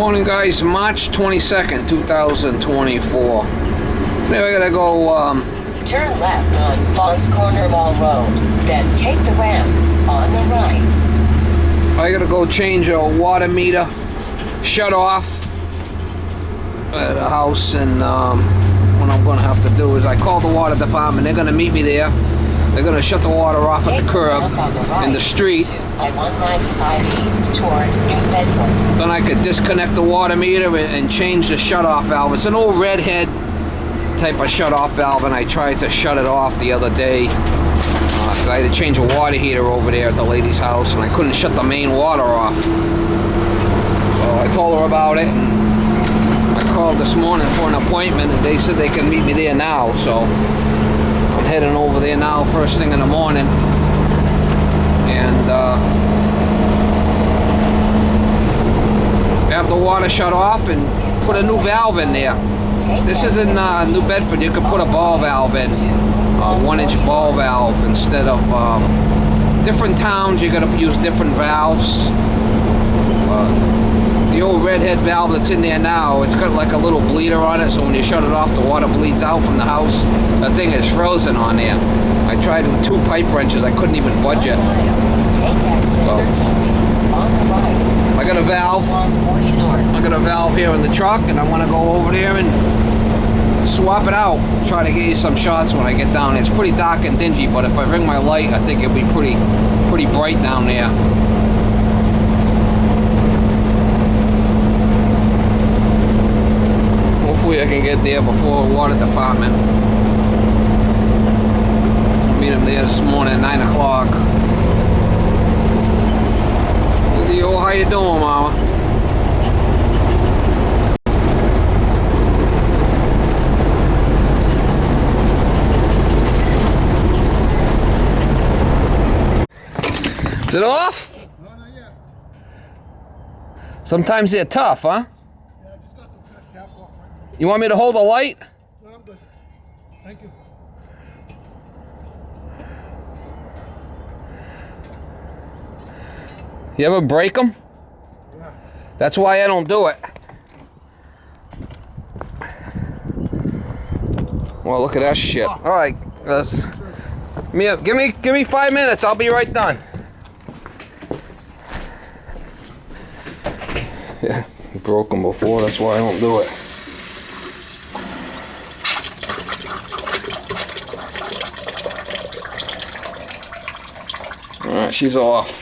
Morning guys, March 22nd, 2024. Now I gotta go, Turn left on Fons Corner Mall Road, then take the ramp on the right. I gotta go change a water meter, shut off at a house, and what I'm gonna have to do is I call the water department. They're gonna meet me there. They're gonna shut the water off at the curb in the street. I-195 east toward New Bedford. Then I could disconnect the water meter and change the shut-off valve. It's an old redhead type of shut-off valve, and I tried to shut it off the other day. I had to change a water heater over there at the lady's house, and I couldn't shut the main water off. So I told her about it, and I called this morning for an appointment, and they said they can meet me there now. So I'm heading over there now first thing in the morning, and have the water shut off and put a new valve in there. This is in New Bedford. You can put a ball valve in, a 1-inch ball valve, instead of different towns. You got to use different valves. The old redhead valve that's in there now, it's got like a little bleeder on it, so when you shut it off, the water bleeds out from the house. That thing is frozen on there. I tried with 2 pipe wrenches. I couldn't even budge it. I got a valve. I got a valve here in the truck, and I want to go over there and swap it out. Try to get you some shots when I get down there. It's pretty dark and dingy, but if I bring my light, I think it'll be pretty bright down there. Hopefully I can get there before the water department. I'll meet them there this morning at 9 o'clock. Yo, how you doing, Mama? Is it off? No, not yet. Sometimes they're tough, huh? Yeah, I just got the cap off right now. You want me to hold the light? No, I'm good. Thank you. You ever break them? Yeah. That's why I don't do it. Well, look at that shit. All right, give me 5 minutes. I'll be right done. Yeah, broke them before. That's why I don't do it. All right, she's off.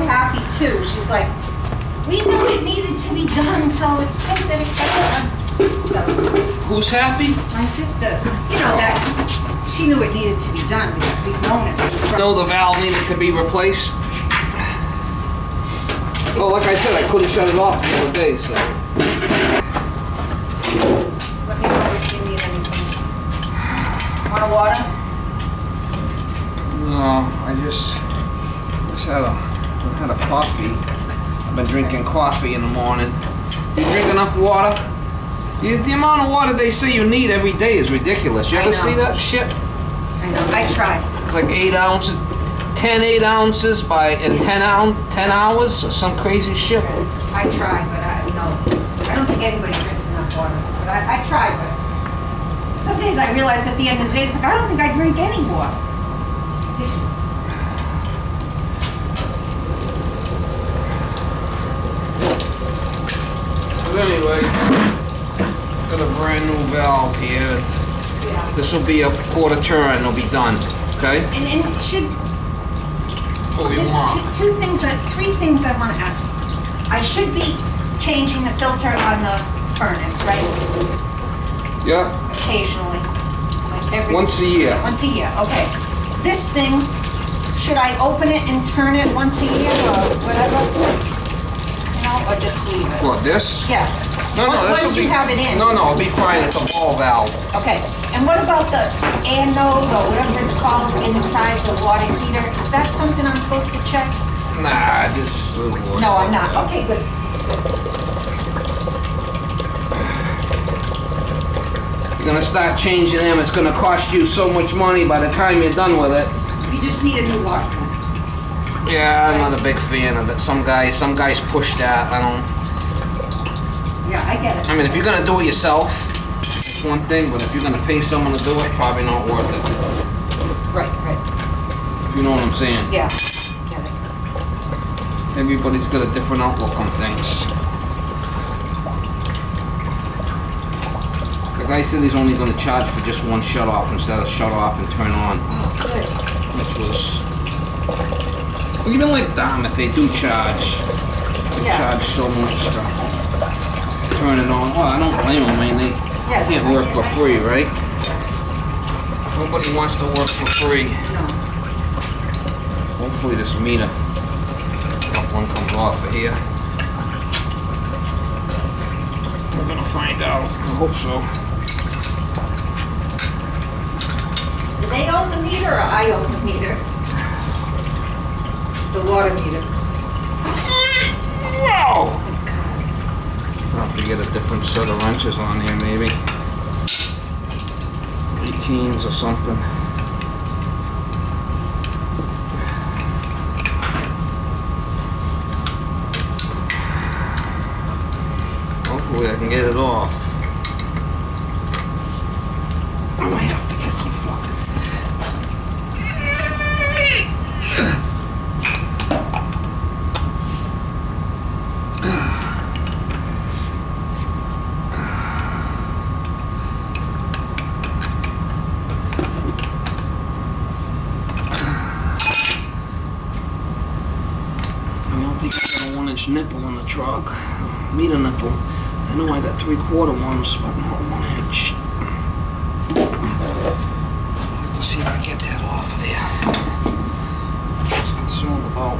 Happy too. She's like, we knew it needed to be done, so it's good that it got done. So Who's happy? my sister, you know that she knew it needed to be done because we've known it. No, the valve needed to be replaced. Well, like I said, I couldn't shut it off the other day, so. Let me know if you need anything. Want a water? No, I just had a coffee. I've been drinking coffee in the morning. You drink enough water? The amount of water they say you need every day is ridiculous. You ever see that shit? I know. I try. It's like 8 ounces, 8 ounces in 10 hours, or some crazy shit. I try, but I don't think anybody drinks enough water. But I try, but some days I realize at the end of the day, it's like, I don't think I drink any water. Ridiculous. But anyway, got a brand new valve here. Yeah. This will be a quarter turn, it'll be done, okay? And it should. What we There's want. three things I want to ask you. I should be changing the filter on the furnace, right? Yeah, Occasionally, like every once a year. Once a year, okay. This thing, should I open it and turn it once a year or whatever? You know, or just leave it? What, this? Yeah. No, this Once will you be, have it in. No, it'll be fine. It's a ball valve. Okay. And what about the anode or whatever it's called inside the water heater? Is that something I'm supposed to check? Nah, just. No, I'm not. Okay, good. You're gonna start changing them. It's gonna cost you so much money by the time you're done with it. You just need a new water. Yeah, I'm not a big fan of it. Some guys push that. I don't. get it. I mean, if you're gonna do it yourself, it's one thing, but if you're gonna pay someone to do it, probably not worth it. Right. If you know what I'm saying. Yeah, get it. Everybody's got a different outlook on things. The guy said he's only gonna charge for just one shut off instead of shut off and turn on. Oh, good. Which was, even with Dartmouth, they do charge. They Yeah. charge so much to turn it on. Well, I don't blame them. I mean, they can't work for free, right? Nobody wants to work for free. No. Hopefully this meter, that one comes off of here. We're gonna find out. I hope so. Do they own the meter or I own the meter? The water meter. No! I'll have to get a different set of wrenches on here, maybe. 18s or something. Hopefully I can get it off. I might have to get some fucking... I don't think I got a 1-inch nipple on the truck. Meter nipple. I know I got 3/4 ones, but not 1 inch. Let's see if I can get that off there. I'm just concerned about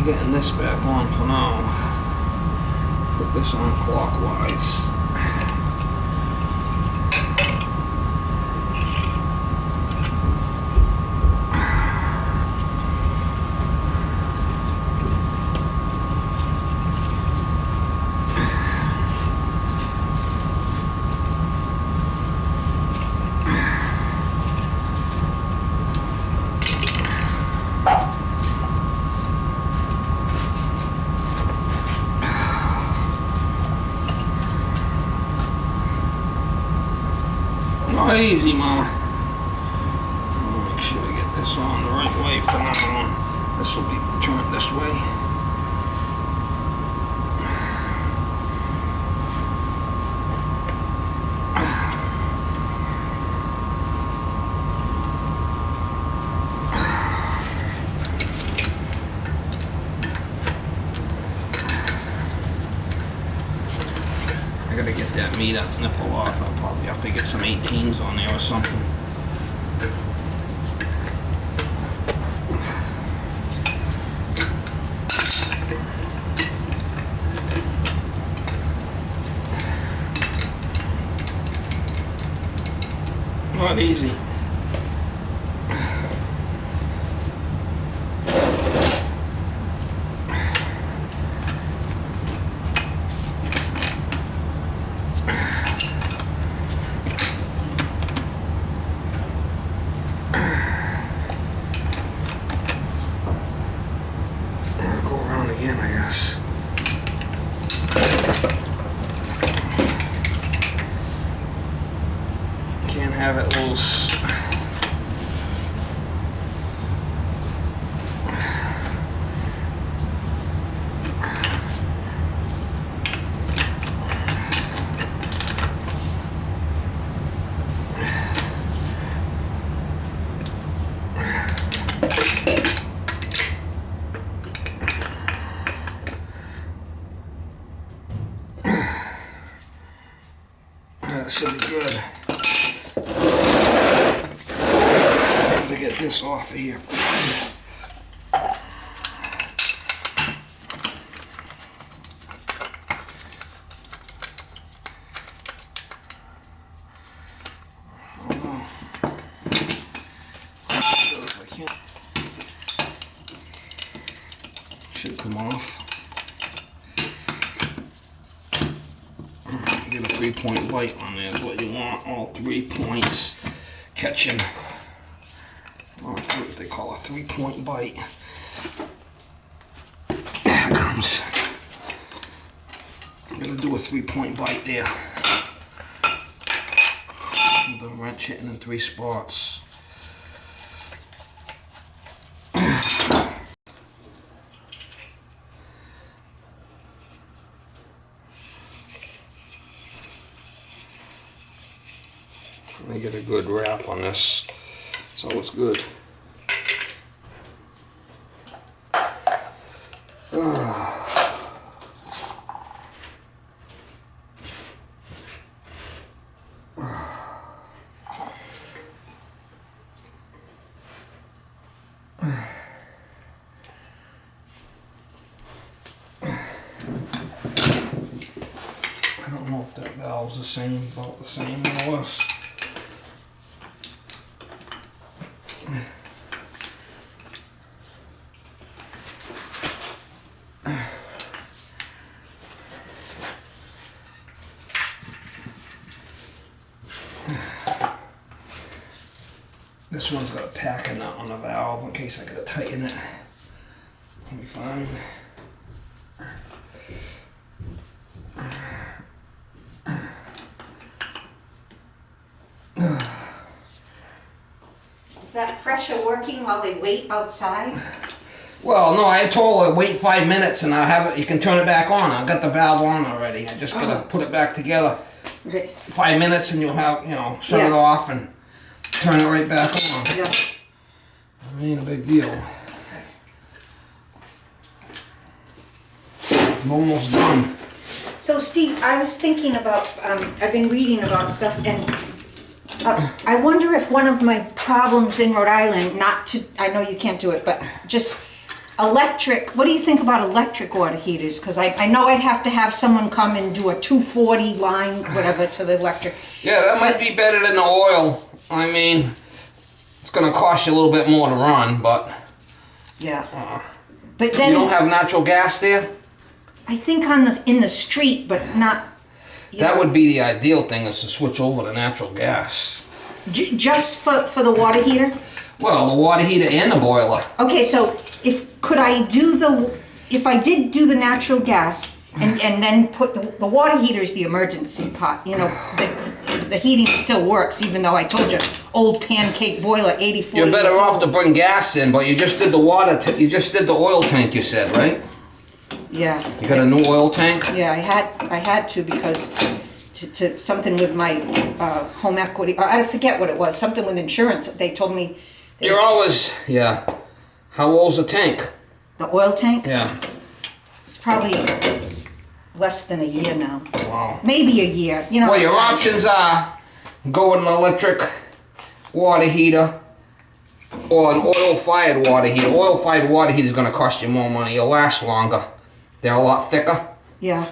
getting this back on for now. Put this on clockwise. Not easy, Mama. I'll make sure I get this on the right way from now on. This will be turned this way. I gotta get that meter nipple off. I'll probably have to get some 18s on there or something. Not easy. Again, I guess. Can't have it loose. That should be good. Gotta get this off of here. Should come off. Get a 3-point bite on there is what you want. All 3 points catching. What they call a 3-point bite. There it comes. I'm gonna do a 3-point bite there. With the wrench hitting in 3 spots. Let me get a good wrap on this, so it's good. I don't know if that valve's the same, about the same more or less. This one's got a pack nut on the valve in case I gotta tighten it. Let me find. Is that pressure working while they wait outside? Well, no, I told her wait 5 minutes and I'll have it. You can turn it back on. I've got the valve on already. I just gotta put it back together. Right. 5 minutes and you'll have, you know, shut it Yeah. off and turn it right back on. Yeah. It ain't a big deal. I'm almost done. So Steve, I was thinking about, I've been reading about stuff, and I wonder if one of my problems in Rhode Island, I know you can't do it, but just electric, what do you think about electric water heaters? Because I know I'd have to have someone come and do a 240 line, whatever, to the electric. Yeah, that might be better than the oil. I mean, it's gonna cost you a little bit more to run, but Yeah. But then you don't have natural gas there? I think in the street, but not. That would be the ideal thing, is to switch over to natural gas. Just for the water heater. Well, the water heater and the boiler. Okay, so if I did do the natural gas and then put the water heater is the emergency pot. You know, the heating still works, even though I told you old pancake boiler, 84 You're better years off old. to bring gas in, but you just did the you just did the oil tank, you said, right? Yeah. You got a new oil tank? Yeah, I had to because to something with my home equity. I forget what it was. Something with insurance. They told me. You're always, yeah. How old's the tank? The oil tank. Yeah. It's probably less than a year now. Wow. Maybe a year. You know. Well, your options are go with an electric water heater or an oil-fired water heater. Oil-fired water heater is going to cost you more money. It'll last longer. They're a lot thicker. Yeah.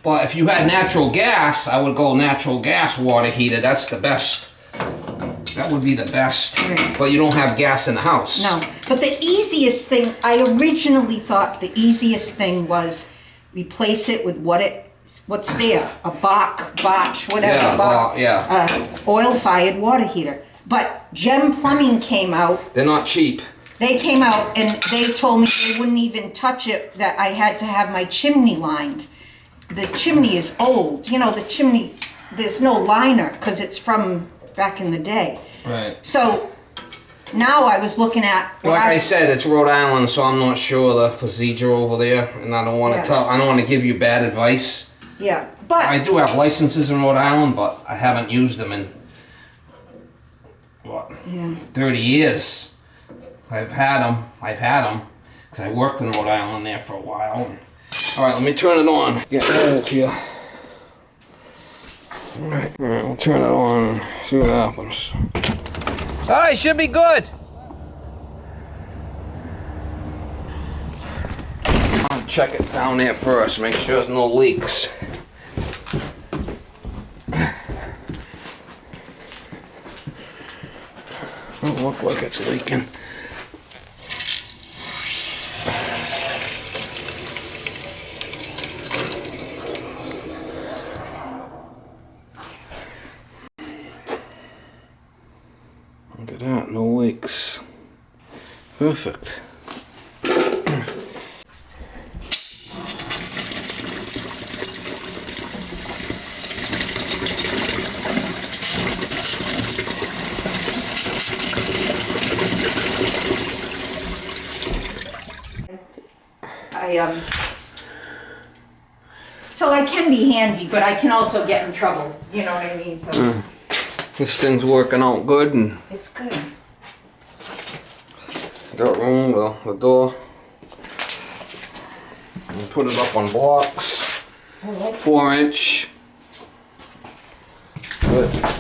But if you had natural gas, I would go natural gas water heater. That's the best. That would be the best. Right. But you don't have gas in the house. No, but the easiest thing, I originally thought the easiest thing was replace it with what's there, a botch, whatever, oil-fired water heater. But Gem Plumbing came out. They're not cheap. They came out and they told me they wouldn't even touch it, that I had to have my chimney lined. The chimney is old. You know, the chimney, there's no liner because it's from back in the day. Right. So now I was looking at. Like I said, it's Rhode Island, so I'm not sure the procedure over there, and I don't want to I don't want to give you bad advice. Yeah, but I do have licenses in Rhode Island, but I haven't used them in what? Yeah. 30 years. I've had them, because I worked in Rhode Island there for a while. All right, let me turn it on. Get it to you. All right, we'll turn it on and see what happens. All right, should be good. I'll check it down there first, make sure there's no leaks. Don't look like it's leaking. Look at that, no leaks. Perfect. so I can be handy, but I can also get in trouble. You know what I mean? So This thing's working out good, and it's good. got room, the door. And put it up on blocks, 4 inch. Good.